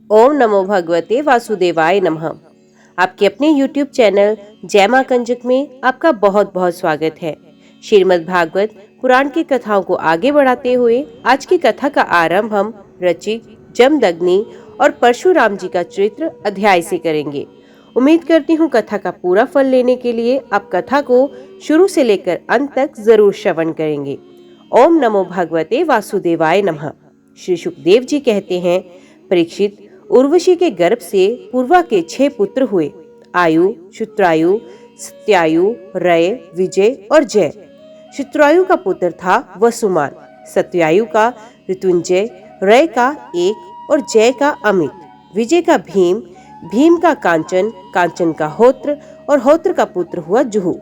ओम नमो भगवते वासुदेवाय नमः। आपके अपने YouTube चैनल जय मां कंजक में आपका बहुत बहुत स्वागत है। श्रीमद् भागवत पुराण की कथाओं को आगे बढ़ाते हुए आज की कथा का आरंभ हम ऋचिक, जमदग्नि और परशुराम जी का चरित्र अध्याय से करेंगे। उम्मीद करती हूँ कथा का पूरा फल लेने के लिए आप कथा को शुरू से लेकर अंत तक जरूर श्रवण करेंगे। ओम नमो भगवते वासुदेवाय नमः। श्री सुखदेव जी कहते हैं, परीक्षित, उर्वशी के गर्भ से पूर्वा के 6 पुत्र हुए। आयु, शुत्रायु, सत्यायु, रय, विजय और जय। शुत्रायु का पुत्र था वसुमान, सत्यायु का ऋतुंजय, रय का एक और जय का अमित, विजय का भीम, भीम का कांचन, कांचन का होत्र और होत्र का पुत्र हुआ जुहू।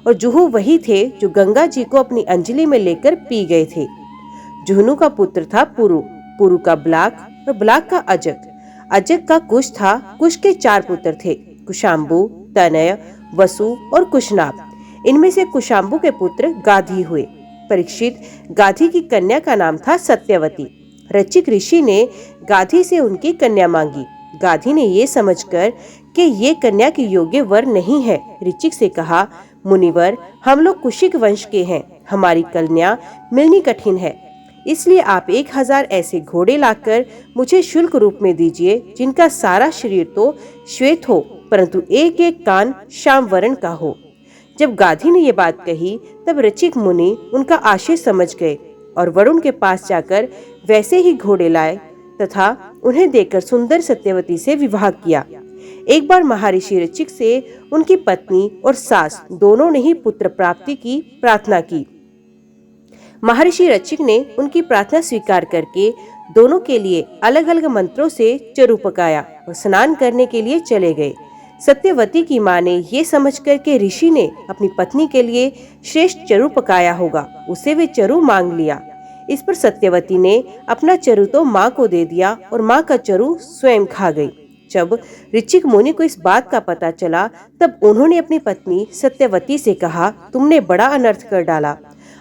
और जुहू वही थे जो गंगा जी को अपनी अंजलि में लेकर पी गए थे। जुहनू का पुत्र था पुरु, पुरु का ब्लाक और ब्लाक का अजक, अजक का कुश था। कुश के 4 पुत्र थे, कुशाम्बु, तनय, वसु और कुशनाभ। इनमें से कुशाम्बु के पुत्र गाधी हुए। परीक्षित, गाधी की कन्या का नाम था सत्यवती। ऋचिक ऋषि ने गाधी से उनकी कन्या मांगी। गाधी ने ये समझकर कि ये कन्या के योग्य वर नहीं है, ऋचिक से कहा, मुनिवर, हम लोग कुशिक वंश के हैं, हमारी कन्या मिलनी कठिन है, इसलिए आप 1000 ऐसे घोड़े लाकर मुझे शुल्क रूप में दीजिए, जिनका सारा शरीर तो श्वेत हो, परंतु एक एक कान श्याम वर्ण का हो। जब गाधी ने ये बात कही, तब ऋचिक मुनि उनका आशय समझ गए और वरुण के पास जाकर वैसे ही घोड़े लाए तथा उन्हें देकर सुंदर सत्यवती से विवाह किया। एक बार महर्षि ऋचिक से उनकी पत्नी और सास दोनों ने ही पुत्र प्राप्ति की प्रार्थना की। महर्षि ऋचिक ने उनकी प्रार्थना स्वीकार करके दोनों के लिए अलग अलग मंत्रों से चरु पकाया और स्नान करने के लिए चले गए। सत्यवती की माँ ने ये समझकर के ऋषि ने अपनी पत्नी के लिए श्रेष्ठ चरु पकाया होगा, उसे वे चरु मांग लिया। इस पर सत्यवती ने अपना चरु तो माँ को दे दिया और माँ का चरु स्वयं खा गई। जब ऋचिक मुनि को इस बात का पता चला, तब उन्होंने अपनी पत्नी सत्यवती से कहा, तुमने बड़ा अनर्थ कर डाला।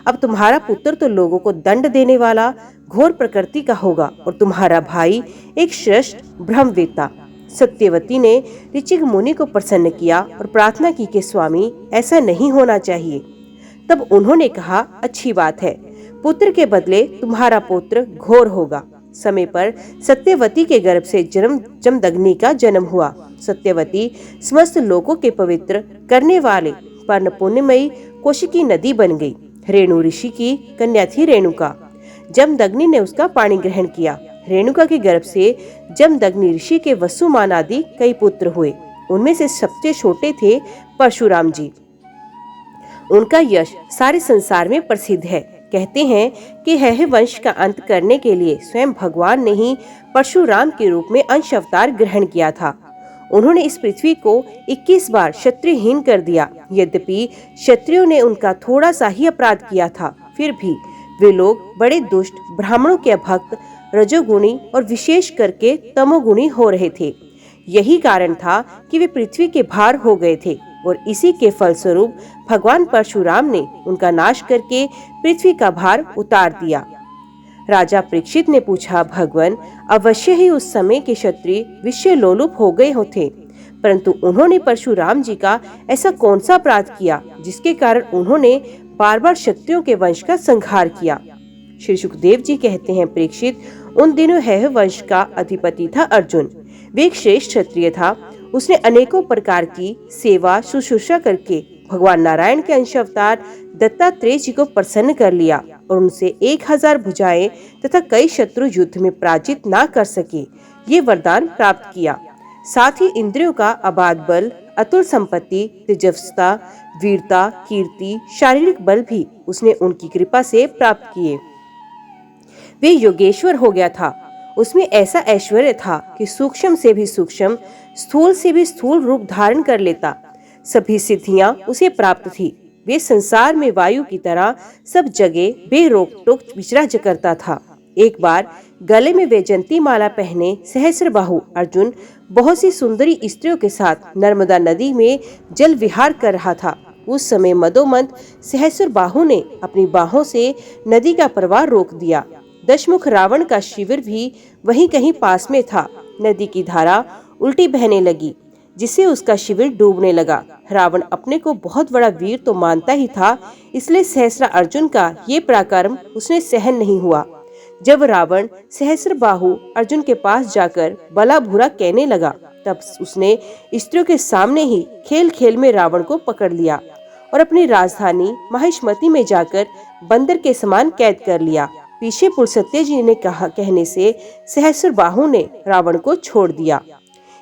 अब तुम्हारा पुत्र तो लोगों को दंड देने वाला घोर प्रकृति का होगा और तुम्हारा भाई एक श्रेष्ठ ब्रह्मवेत्ता। सत्यवती ने ऋचिक मुनि को प्रसन्न किया और प्रार्थना की कि स्वामी, ऐसा नहीं होना चाहिए। तब उन्होंने कहा, अच्छी बात है, पुत्र के बदले तुम्हारा पुत्र घोर होगा। समय पर सत्यवती के गर्भ से जमदग्नि का जन्म हुआ। सत्यवती समस्त लोकों के पवित्र करने वाले परम पुण्यमयी कोशिकी नदी बन गई। रेणु ऋषि की कन्या थी रेणुका। जमदग्नि ने उसका पानी ग्रहण किया। रेणुका के गर्भ से जमदग्नि ऋषि के वसुमान आदि कई पुत्र हुए। उनमें से सबसे छोटे थे परशुराम जी। उनका यश सारे संसार में प्रसिद्ध है। कहते हैं कि हेह वंश का अंत करने के लिए स्वयं भगवान ने ही परशुराम के रूप में अंश अवतार ग्रहण किया था। उन्होंने इस पृथ्वी को 21 बार क्षत्रियहीन कर दिया। यद्यपि क्षत्रियों ने उनका थोड़ा सा ही अपराध किया था, फिर भी वे लोग बड़े दुष्ट, ब्राह्मणों के भक्त, रजोगुणी और विशेष करके तमोगुणी हो रहे थे। यही कारण था कि वे पृथ्वी के भार हो गए थे और इसी के फलस्वरूप भगवान परशुराम ने उनका नाश करके पृथ्वी का भार उतार दिया। राजा परीक्षित ने पूछा, भगवान, अवश्य ही उस समय के क्षत्रिय विषय लोलुप हो गए होते, परंतु उन्होंने परशुराम जी का ऐसा कौन सा अपराध किया जिसके कारण उन्होंने बार बार क्षत्रियों के वंश का संहार किया। श्री सुखदेव जी कहते हैं, परीक्षित, उन दिनों हेह वंश का अधिपति था अर्जुन। वे एक श्रेष्ठ क्षत्रिय था। उसने अनेकों प्रकार की सेवा शुश्रूषा करके भगवान नारायण के अंश अवतार दत्तात्रेय जी को प्रसन्न कर लिया और उनसे 1000 भुजाएं तथा कई शत्रु युद्ध में पराजित ना कर सके, ये वरदान प्राप्त किया। साथ ही इंद्रियों का अबाध बल, अतुल संपत्ति, तेजस्विता, वीरता, कीर्ति, शारीरिक बल भी उसने उनकी कृपा से प्राप्त किए। वे योगेश्वर हो गया था। उसमें ऐसा ऐश्वर्य था कि सूक्ष्म से भी सूक्ष्म, स्थूल से भी स्थूल रूप धारण कर लेता। सभी सिद्धियां उसे प्राप्त थी। वे संसार में वायु की तरह सब जगह बेरोक टोक विचराज करता था। एक बार गले में वैजयंती माला पहने सहस्त्रबाहु अर्जुन बहुत सी सुंदरी स्त्रियों के साथ नर्मदा नदी में जल विहार कर रहा था। उस समय मदोमद सहस्त्रबाहु ने अपनी बाहों से नदी का प्रवाह रोक दिया। दशमुख रावण का शिविर भी वहीं कहीं पास में था। नदी की धारा उल्टी बहने लगी, जिससे उसका शिविर डूबने लगा। रावण अपने को बहुत बड़ा वीर तो मानता ही था, इसलिए सहस्त्र अर्जुन का ये पराक्रम उसने सहन नहीं हुआ। जब रावण सहस्त्रबाहु अर्जुन के पास जाकर भला बुरा कहने लगा, तब उसने स्त्रियों के सामने ही खेल खेल में रावण को पकड़ लिया और अपनी राजधानी महिष्मति में जाकर बंदर के समान कैद कर लिया। पीछे पुलस्त्य जी ने कहने से सहस्त्रबाहु ने रावण को छोड़ दिया।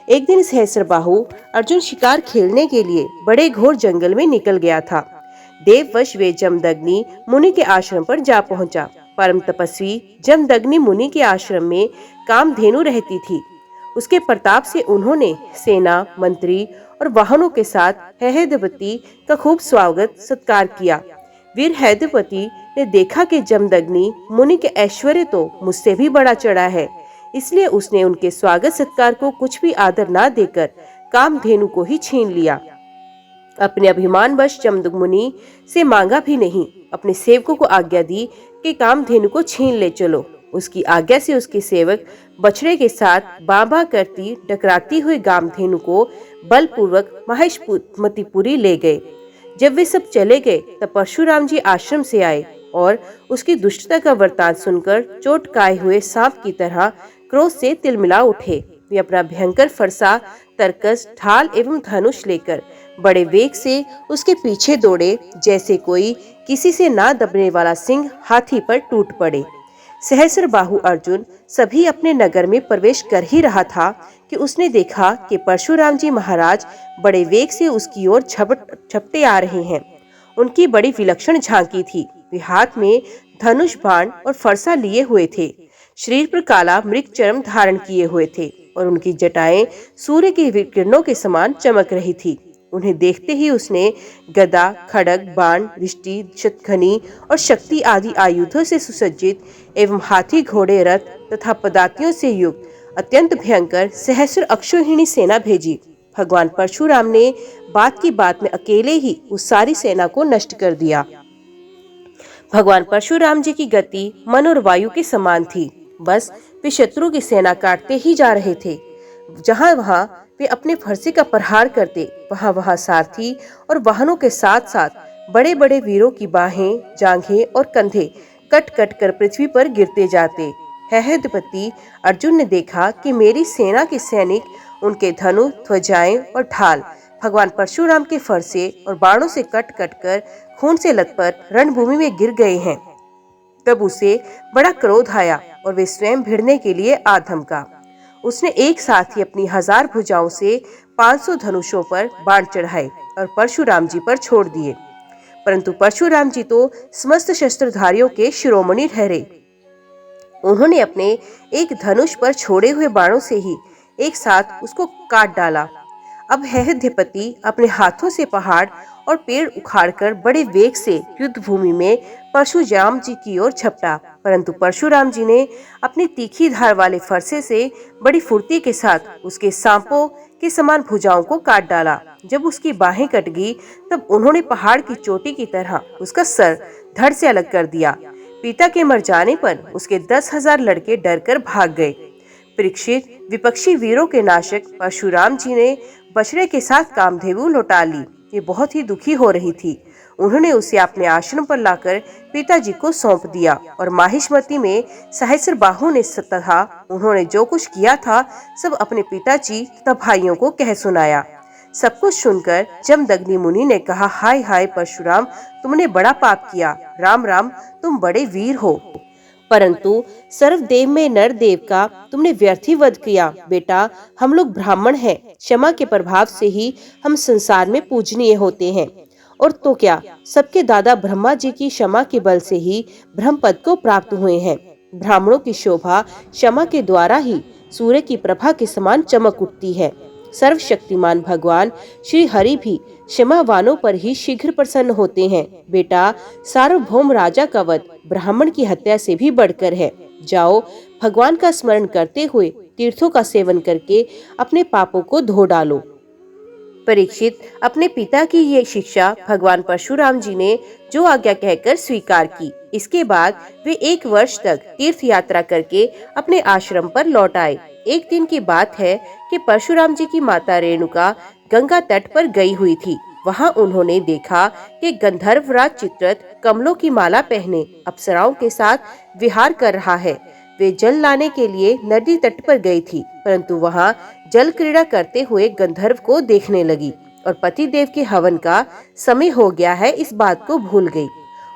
एक दिन सहस्त्रबाहु अर्जुन शिकार खेलने के लिए बड़े घोर जंगल में निकल गया था। देववश वे जमदग्नि मुनि के आश्रम पर जा पहुंचा। परम तपस्वी जमदग्नि मुनि के आश्रम में कामधेनु रहती थी। उसके प्रताप से उन्होंने सेना, मंत्री और वाहनों के साथ हैदवती का खूब स्वागत सत्कार किया। वीर हैदवती ने देखा कि जमदग्नि मुनि के ऐश्वर्य तो मुझसे भी बड़ा चढ़ा है, इसलिए उसने उनके स्वागत सत्कार को कुछ भी आदर ना देकर कामधेनु को ही छीन लिया। अपने अभिमानवश जमदग्नि से मांगा भी नहीं, अपने सेवकों को आज्ञा दी कि कामधेनु को छीन ले चलो। उसकी आज्ञा से उसके सेवक बछड़े के साथ बाबा करती डकराती हुई कामधेनु को बलपूर्वक महिष्मतिपुरी ले गए। जब वे सब चले गए तब परशुराम जी आश्रम से आए और उसकी दुष्टता का वृतांत सुनकर चोट खाए हुए सांप की तरह क्रोध से तिलमिला उठे। वे अपना भयंकर फरसा, तरकस, ढाल एवं धनुष लेकर बड़े वेग से उसके पीछे दौड़े, जैसे कोई किसी से ना दबने वाला सिंह हाथी पर टूट पड़े। सहस्त्रबाहु अर्जुन सभी अपने नगर में प्रवेश कर ही रहा था कि उसने देखा कि परशुराम जी महाराज बड़े वेग से उसकी ओर झपटे आ रहे हैं। उनकी बड़ी विलक्षण झांकी थी। वे हाथ में धनुष, बाण और फरसा लिए हुए थे। शरीर पर काला मृग चर्म धारण किए हुए थे और उनकी जटाएं सूर्य की किरणों के समान चमक रही थी। उन्हें देखते ही उसने गदा, खड्ग, बाण, दृष्टि, शतघनी और शक्ति आदि आयुधों से सुसज्जित एवं हाथी, घोड़े, रथ तथा पदातियों से युक्त अत्यंत भयंकर सहस्र अक्षौहिणी सेना भेजी। भगवान परशुराम ने बात की बात में अकेले ही उस सारी सेना को नष्ट कर दिया। भगवान परशुराम जी की गति मन और वायु के समान थी। बस वे शत्रु की सेना काटते ही जा रहे थे। जहां वहां वे अपने फरसे का प्रहार करते, वहां वहां सारथी और वाहनों के साथ साथ बड़े बड़े वीरों की बाहें, जांघें और कंधे कट कट कर पृथ्वी पर गिरते जाते। हैदवती अर्जुन ने देखा कि मेरी सेना के सैनिक, उनके धनुष, ध्वजाएं और ढाल भगवान परशुराम के फरसे और बाणों से कट कट कर खून से लथपथ रणभूमि में गिर गए हैं। तब उसे बड़ा क्रोध आया और वे स्वयं भिड़ने के लिए आ धमका। उसने एक साथ ही अपनी 1000 भुजाओं से 500 धनुषों पर बाण चढ़ाए और परशुराम जी पर छोड़ दिए। परंतु परशुराम जी तो समस्त शस्त्रधारियों के शिरोमणि ठहरे। उन्होंने अपने एक धनुष पर छोड़े हुए बाणों से ही एक साथ उसको काट डाला। अब हैदवती अपने हाथों से पहाड़ और पेड़ उखाड़कर बड़े वेग से युद्ध भूमि में परशुराम जी की ओर झपटा। परंतु परशुराम जी ने अपनी तीखी धार वाले फरसे से बड़ी फुर्ती के साथ उसके सांपों के समान भुजाओं को काट डाला। जब उसकी बाहें कट गई तब उन्होंने पहाड़ की चोटी की तरह उसका सर धड़ से अलग कर दिया। पिता के मर जाने पर उसके 10,000 लड़के डरकर भाग गए। परीक्षित विपक्षी वीरों के नाशक परशुराम जी ने बछड़े के साथ कामधेनु लौटा ली। ये बहुत ही दुखी हो रही थी। उन्होंने उसे अपने आश्रम पर लाकर पिताजी को सौंप दिया और महिष्मति में सहस्त्रबाहु ने तथा उन्होंने जो कुछ किया था सब अपने पिताजी तथा भाइयों को कह सुनाया। सब कुछ सुनकर जमदग्नि मुनि ने कहा, हाय हाय परशुराम, तुमने बड़ा पाप किया। राम राम, तुम बड़े वीर हो, परंतु सर्वदेव में नर देव का तुमने व्यर्थ ही वध किया। बेटा, हम लोग ब्राह्मण हैं, क्षमा के प्रभाव से ही हम संसार में पूजनीय होते हैं। और तो क्या, सबके दादा ब्रह्मा जी की क्षमा के बल से ही ब्रह्म पद को प्राप्त हुए हैं। ब्राह्मणों की शोभा क्षमा के द्वारा ही सूर्य की प्रभा के समान चमक उठती है। सर्वशक्तिमान भगवान श्री हरि भी क्षमावानों पर ही शीघ्र प्रसन्न होते हैं। बेटा, सार्वभौम राजा का वध ब्राह्मण की हत्या से भी बढ़कर है। जाओ, भगवान का स्मरण करते हुए तीर्थों का सेवन करके अपने पापों को धो डालो। परीक्षित अपने पिता की ये शिक्षा भगवान परशुराम जी ने जो आज्ञा कहकर स्वीकार की। इसके बाद वे 1 वर्ष तक तीर्थ यात्रा करके अपने आश्रम पर लौट आए। एक दिन की बात है कि परशुराम जी की माता रेणुका गंगा तट पर गई हुई थी। वहां उन्होंने देखा कि गंधर्वराज चित्ररथ कमलों की माला पहने अप्सराओं के साथ विहार कर रहा है। वे जल लाने के लिए नदी तट पर गई थी, परंतु वहां जल क्रीड़ा करते हुए गंधर्व को देखने लगी और पति देव के हवन का समय हो गया है इस बात को भूल गई।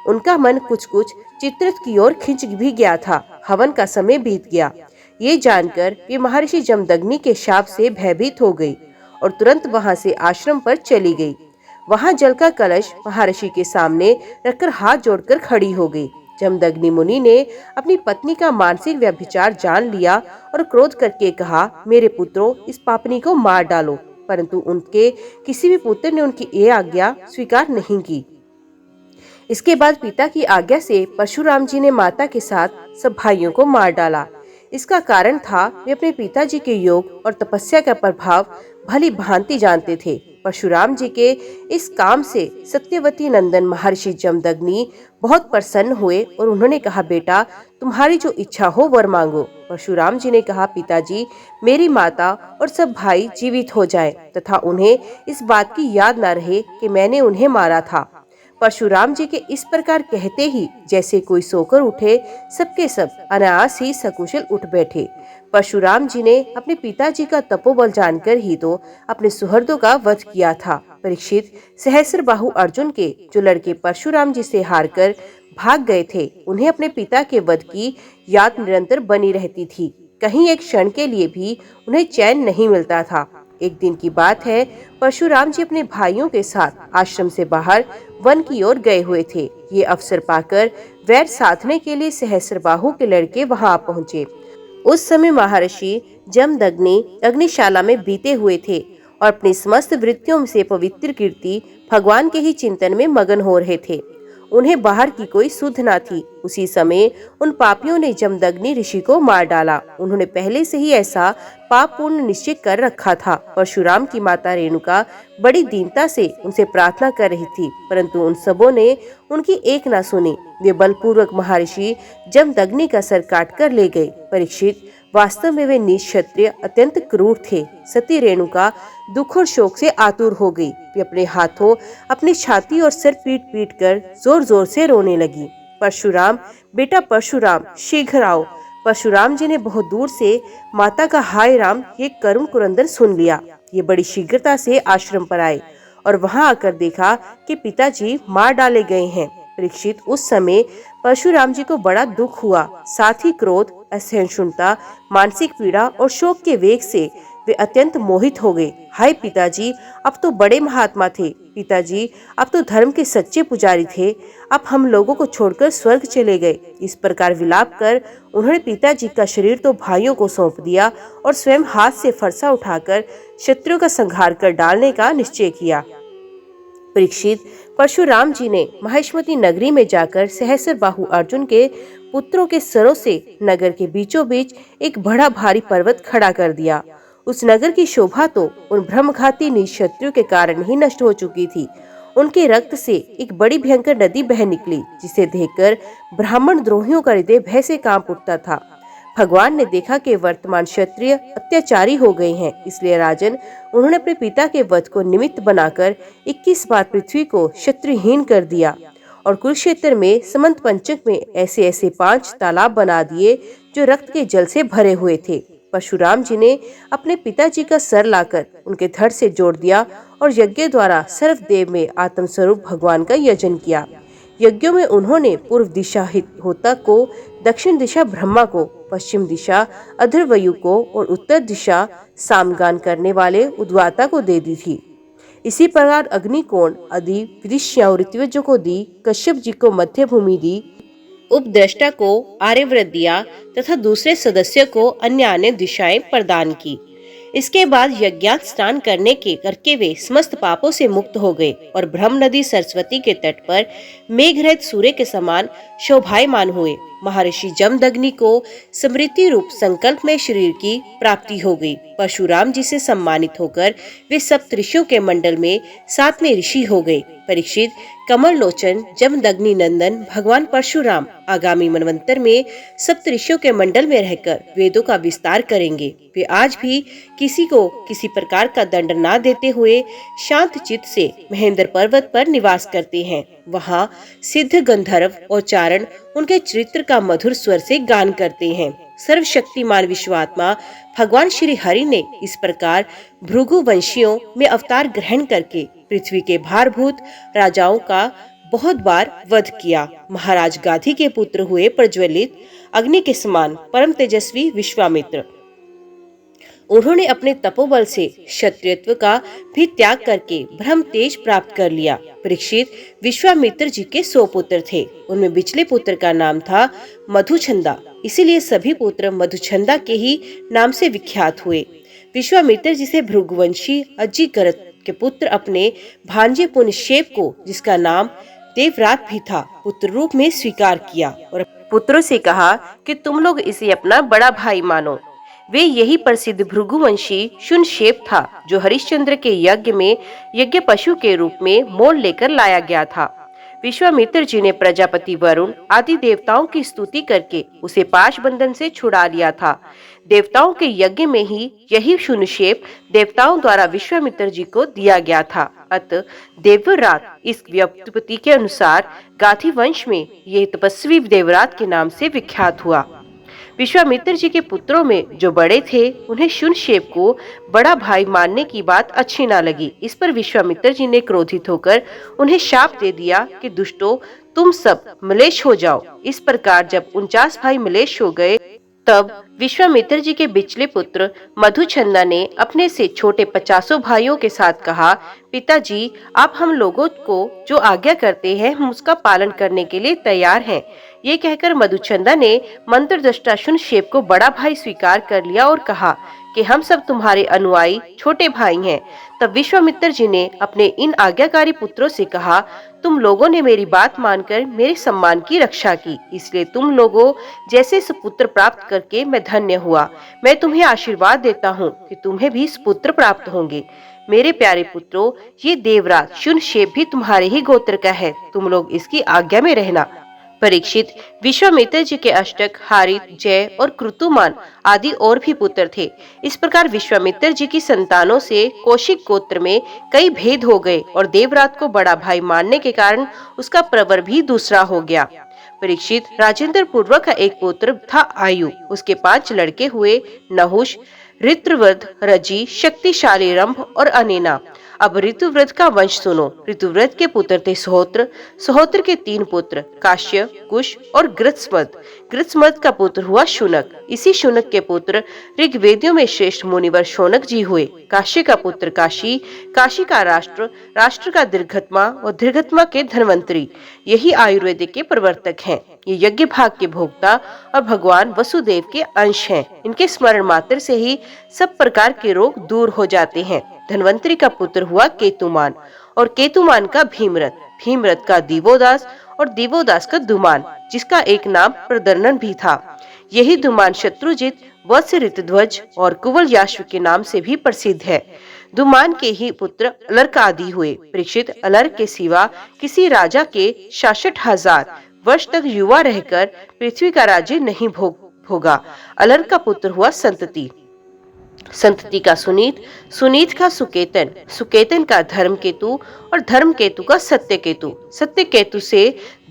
उनका मन कुछ कुछ चित्ररथ की ओर खिंच भी गया था। हवन का समय बीत गया। ये जानकर वे महर्षि जमदग्नि के शाप से भयभीत हो गई और तुरंत वहां से आश्रम पर चली गई। वहां जल का कलश महर्षि के सामने रखकर हाथ जोड़कर खड़ी हो गई। जमदग्नि मुनि ने अपनी पत्नी का मानसिक व्यभिचार जान लिया और क्रोध करके कहा, मेरे पुत्रों, इस पापनी को मार डालो। परंतु उनके किसी भी पुत्र ने उनकी ये आज्ञा स्वीकार नहीं की। इसके बाद पिता की आज्ञा से परशुराम जी ने माता के साथ सब भाइयों को मार डाला। इसका कारण था वे अपने पिताजी के योग और तपस्या का प्रभाव भली भांति जानते थे। परशुराम जी के इस काम से सत्यवती नंदन महर्षि जमदग्नि बहुत प्रसन्न हुए और उन्होंने कहा, बेटा, तुम्हारी जो इच्छा हो वर मांगो। परशुराम जी ने कहा, पिताजी, मेरी माता और सब भाई जीवित हो जाएं तथा उन्हें इस बात की याद न रहे कि मैंने उन्हें मारा था। परशुराम जी के इस प्रकार कहते ही जैसे कोई सोकर उठे, सबके सब अनायास ही सकुशल उठ बैठे। परशुराम जी ने अपने पिताजी का तपोबल जानकर ही तो अपने सुहृदों का वध किया था। परीक्षित सहस्त्रबाहु अर्जुन के जो लड़के परशुराम जी से हारकर भाग गए थे, उन्हें अपने पिता के वध की याद निरंतर बनी रहती थी। कहीं एक क्षण के लिए भी उन्हें चैन नहीं मिलता था। एक दिन की बात है, परशुराम जी अपने भाइयों के साथ आश्रम से बाहर वन की ओर गए हुए थे। ये अवसर पाकर वैर साधने के लिए सहस्त्रबाहु के लड़के वहां पहुंचे। उस समय महर्षि जमदग्नि अग्निशाला में बीते हुए थे और अपनी समस्त वृत्तियों से पवित्र कीर्ति भगवान के ही चिंतन में मगन हो रहे थे। उन्हें बाहर की कोई सुध न थी। उसी समय उन पापियों ने जमदग्नि ऋषि को मार डाला। उन्होंने पहले से ही ऐसा पाप पूर्ण निश्चय कर रखा था। परशुराम की माता रेणुका बड़ी दीनता से उनसे प्रार्थना कर रही थी, परंतु उन सबों ने उनकी एक न सुनी। वे बलपूर्वक महर्षि जमदग्नि का सर काट कर ले गए। परीक्षित, वास्तव में वे नीच क्षत्रिय अत्यंत क्रूर थे। सती रेणुका दुख और शोक से आतुर हो गई। वे अपने हाथों अपनी छाती और सिर पीट पीट कर जोर जोर से रोने लगी। परशुराम, बेटा परशुराम, शीघ्र आओ। परशुराम जी ने बहुत दूर से माता का हाय राम ये करुण कुरंदन सुन लिया। ये बड़ी शीघ्रता से आश्रम पर आए और वहां आकर देखा कि पिताजी मार डाले गए हैं। परीक्षित, उस समय परशुराम जी को बड़ा दुख हुआ। साथ ही क्रोध, असहिष्णुता, मानसिक पीड़ा और शोक के वेग से वे अत्यंत मोहित हो गए। हाय पिताजी, अब तो बड़े महात्मा थे। पिताजी, अब तो धर्म के सच्चे पुजारी थे। अब हम लोगों को छोड़कर स्वर्ग चले गए। इस प्रकार विलाप कर उन्होंने पिताजी का शरीर तो भाइयों को सौंप दिया और स्वयं हाथ से फरसा उठाकर शत्रुओं का संहार कर डालने का निश्चय किया। परीक्षित, परशुराम जी ने महेश्वती नगरी में जाकर सहस्त्रबाहु अर्जुन के पुत्रों के सरों से नगर के बीचों बीच एक बड़ा भारी पर्वत खड़ा कर दिया। उस नगर की शोभा तो उन ब्रह्मघाती नीच शत्रुओं के कारण ही नष्ट हो चुकी थी। उनके रक्त से एक बड़ी भयंकर नदी बह निकली, जिसे देखकर ब्राह्मण द्रोहियों का हृदय भय से कांप उठता था। भगवान ने देखा कि वर्तमान क्षत्रिय अत्याचारी हो गए हैं, इसलिए राजन, उन्होंने अपने पिता के वध को निमित्त बनाकर 21 बार पृथ्वी को क्षत्रियहीन कर दिया और कुरुक्षेत्र में समंत पंचक में ऐसे ऐसे 5 तालाब बना दिए जो रक्त के जल से भरे हुए थे। परशुराम जी ने अपने पिताजी का सर लाकर उनके धड़ से जोड़ दिया और यज्ञ द्वारा सर्वदेव में आत्म स्वरूप भगवान का यजन किया। यज्ञों में उन्होंने पूर्व दिशा होता को, दक्षिण दिशा ब्रह्मा को, पश्चिम दिशा अधर्वयु को और उत्तर दिशा सामगान करने वाले उद्वाता को दे दी थी। इसी प्रकार अग्निकोण आदि विदिशा और ऋत्विजों को दी, कश्यप जी को मध्य भूमि दी, उपद्रष्टा को आर्यव्रत दिया तथा दूसरे सदस्य को अन्य अन्य दिशाएं प्रदान की। इसके बाद यज्ञात स्नान करके वे समस्त पापों से मुक्त हो गए और ब्रह्म नदी सरस्वती के तट पर मेघरहित सूर्य के समान शोभायमान हुए। महर्षि जमदग्नि को स्मृति रूप संकल्प में शरीर की प्राप्ति हो गई। परशुराम जी से सम्मानित होकर वे सप्तऋषियों के मंडल में 7वें ऋषि हो गए। परीक्षित, कमल लोचन जमदग्नि नंदन भगवान परशुराम आगामी मनवंतर में सप्तऋषियों के मंडल में रहकर वेदों का विस्तार करेंगे। वे आज भी किसी को किसी प्रकार का दंड ना देते हुए शांत चित्त से महेंद्र पर्वत पर निवास करते हैं। वहाँ सिद्ध गंधर्व और चारण उनके चरित्र का मधुर स्वर से गान करते हैं। सर्वशक्तिमान विश्वात्मा भगवान श्री हरि ने इस प्रकार भृगु वंशियों में अवतार ग्रहण करके पृथ्वी के भारभूत राजाओं का बहुत बार वध किया। महाराज गाधी के पुत्र हुए प्रज्वलित अग्नि के समान परम तेजस्वी विश्वामित्र। उन्होंने अपने तपोबल से क्षत्रियत्व का भी त्याग करके ब्रह्म तेज प्राप्त कर लिया। परीक्षित, विश्वामित्र जी के 100 पुत्र थे। उनमें बिचले पुत्र का नाम था मधुचंदा, इसीलिए सभी पुत्र मधुचंदा के ही नाम से विख्यात हुए। विश्वामित्र जी से भृगुवंशी अज्जीकरत के पुत्र अपने भांजे पुनश्शेप को, जिसका नाम देवरात भी था, पुत्र रूप में स्वीकार किया और पुत्रों से कहा कि तुम लोग इसे अपना बड़ा भाई मानो। वे यही प्रसिद्ध भृगुवंशी शुनशेप था, जो हरिश्चंद्र के यज्ञ में यज्ञ पशु के रूप में मोल लेकर लाया गया था। विश्वामित्र जी ने प्रजापति वरुण आदि देवताओं की स्तुति करके उसे पाश बंधन से छुड़ा लिया था। देवताओं के यज्ञ में ही यही शुनशेप देवताओं द्वारा विश्वामित्र जी को दिया गया था। अतः देवरात इस व्युत्पत्ति के अनुसार गाधी वंश में यह तपस्वी देवरात के नाम से विख्यात हुआ। विश्वामित्र जी के पुत्रों में जो बड़े थे, उन्हें शुनशेप को बड़ा भाई मानने की बात अच्छी न लगी। इस पर विश्वामित्र जी ने क्रोधित होकर उन्हें शाप दे दिया कि दुष्टों, तुम सब मलेच्छ हो जाओ। इस प्रकार जब 49 भाई मलेच्छ हो गए, तब विश्वामित्र जी के बिचले पुत्र मधुचंदा ने अपने से छोटे 50 भाइयों के साथ कहा, पिताजी, आप हम लोगों को जो आज्ञा करते हैं हम उसका पालन करने के लिए तैयार हैं। ये कहकर मधुचंदा ने मंत्रदृष्टा शुनशेप को बड़ा भाई स्वीकार कर लिया और कहा कि हम सब तुम्हारे अनुयायी छोटे भाई हैं। तब विश्वामित्र जी ने अपने इन आज्ञाकारी पुत्रों से कहा, तुम लोगों ने मेरी बात मानकर मेरे सम्मान की रक्षा की, इसलिए तुम लोगों जैसे सुपुत्र प्राप्त करके मैं धन्य हुआ। मैं तुम्हें आशीर्वाद देता हूँ कि तुम्हें भी सुपुत्र प्राप्त होंगे। मेरे प्यारे पुत्रों, ये देवराज शुनशेप भी तुम्हारे ही गोत्र का है, तुम लोग इसकी आज्ञा में रहना। परीक्षित, विश्वामित्र जी के अष्टक, हारित, जय और कृतुमान आदि और भी पुत्र थे। इस प्रकार विश्वामित्र जी की संतानों से कौशिक गोत्र में कई भेद हो गए और देवरात को बड़ा भाई मानने के कारण उसका प्रवर भी दूसरा हो गया। परीक्षित, राजेंद्र पूर्व का एक पुत्र था आयु। उसके 5 लड़के हुए, नहुष, ऋतुव्रत, रजी, शक्तिशाली रंभ और अनेना। अब ऋतुव्रत का वंश सुनो। ऋतुव्रत के पुत्र थे सहोत्र, सहोत्र के 3 पुत्र काश्य, कुश और गृत्समत। गृत्समत का पुत्र हुआ शुनक। इसी शुनक के पुत्र ऋग्वेदियों में श्रेष्ठ मुनिवर शौनक जी हुए। काश्य का पुत्र काशी, काशी का राष्ट्र, राष्ट्र का दीर्घत्मा और दीर्घत्मा के धन्वंतरी। यही आयुर्वेद के प्रवर्तक हैं। ये यज्ञ भाग के भोक्ता और भगवान वसुदेव के अंश हैं। इनके स्मरण मात्र से ही सब प्रकार के रोग दूर हो जाते हैं। धन्वंतरी का पुत्र हुआ केतुमान और केतुमान का भीमरथ, भीमरथ का दिवोदास और दिवोदास का दुमान, जिसका एक नाम प्रदर्नन भी था। यही दुमान शत्रुजित, वत्स, ऋतध्वज और कुवल याश्व के नाम से भी प्रसिद्ध है। दुमान के ही पुत्र अलर्क आदि हुए। परीक्षित, अलर्क के सिवा किसी राजा के 66,000 वर्ष तक युवा रहकर पृथ्वी का राज्य नहीं भोगा। अलर्क का पुत्र हुआ संतति, संतति का सुनीत, सुनीत का सुकेतन, सुकेतन का धर्मकेतु और धर्मकेतु का सत्यकेतु, सत्यकेतु से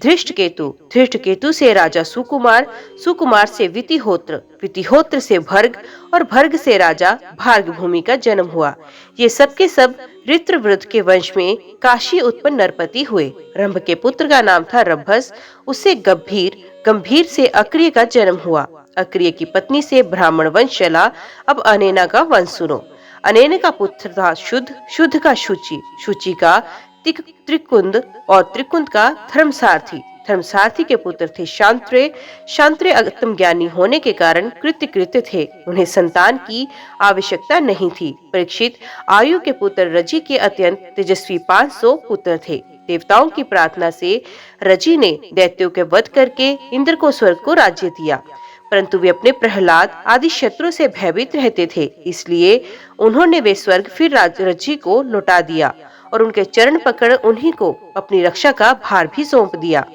धृष्टकेतु, धृष्टकेतु से राजा सुकुमार, सुकुमार से वितिहोत्र, वितिहोत्र से भर्ग और भर्ग से राजा भार्गभूमि का जन्म हुआ। ये सब के सब ऋत्रव्रत के वंश में काशी उत्पन्न नरपति हुए। रंभ के पुत्र का नाम था रंभस, उससे गंभीर, गंभीर से अक्रिय का जन्म हुआ। अक्रिय की पत्नी से ब्राह्मण वंश चला। अब अनेना का वंश सुनो। अनेना का पुत्र था शुद्ध, शुद्ध का शुचि, शुचि का त्रिकुंद और त्रिकुंद का धर्मसारथी, धर्मसारथी के पुत्र थे शांत्रे, शांत्रे अगम ज्ञानी होने के कारण कृत्य थे। उन्हें संतान की आवश्यकता नहीं थी। परीक्षित, आयु के पुत्र रजी के अत्यंत तेजस्वी 500 पुत्र थे। देवताओं की प्रार्थना से रजी ने दैत्यों के वध करके इंद्र को स्वर्ग को राज्य दिया, परंतु वे अपने प्रहलाद आदि शत्रु से भयभीत रहते थे, इसलिए उन्होंने वे स्वर्ग फिर रजी को लौटा दिया और उनके चरण पकड़ उन्हीं को अपनी रक्षा का भार भी सौंप दिया।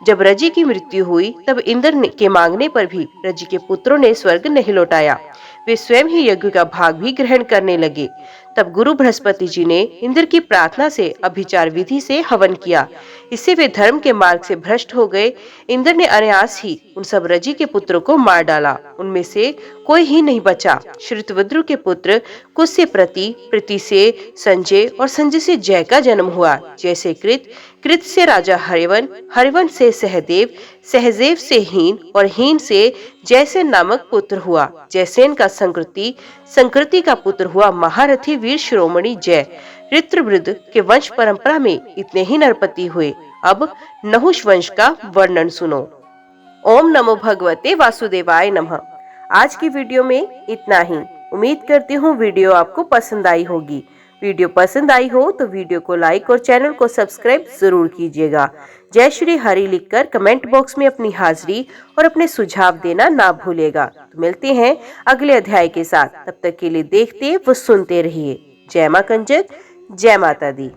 जब रजी की मृत्यु हुई तब इंद्र के मांगने पर भी रजी के पुत्रों ने स्वर्ग नहीं लौटाया, वे स्वयं ही यज्ञ का भाग भी ग्रहण करने लगे। तब गुरु बृहस्पति जी ने इंद्र की प्रार्थना से अभिचार विधि से हवन किया, इससे वे धर्म के मार्ग से भ्रष्ट हो गए। इंद्र ने अनायास ही उन सब रजी के पुत्रों को मार डाला, उनमें से कोई ही नहीं बचा। श्रुतविद्रु के पुत्र कुश से प्रति से संजय और संजय से जय का जन्म हुआ। जैसे कृत से राजा हरिवन से सहदेव, सहदेव से हीन और हीन से जयसेन नामक पुत्र हुआ। जयसेन का संकृति का पुत्र हुआ महारथी वीर शिरोमणि जय। ऋत्रवृद के वंश परंपरा में इतने ही नरपति हुए। अब नहुष वंश का वर्णन सुनो। ओम नमो भगवते वासुदेवाय नमः। आज की वीडियो में इतना ही। उम्मीद करती हूँ वीडियो आपको पसंद आई होगी। वीडियो पसंद आई हो तो वीडियो को लाइक और चैनल को सब्सक्राइब जरूर कीजिएगा। जय श्री हरि लिखकर कमेंट बॉक्स में अपनी हाजिरी और अपने सुझाव देना ना भूलेगा। तो मिलते हैं अगले अध्याय के साथ, तब तक के लिए देखते व सुनते रहिए। जय मां कंजक, जय माता दी।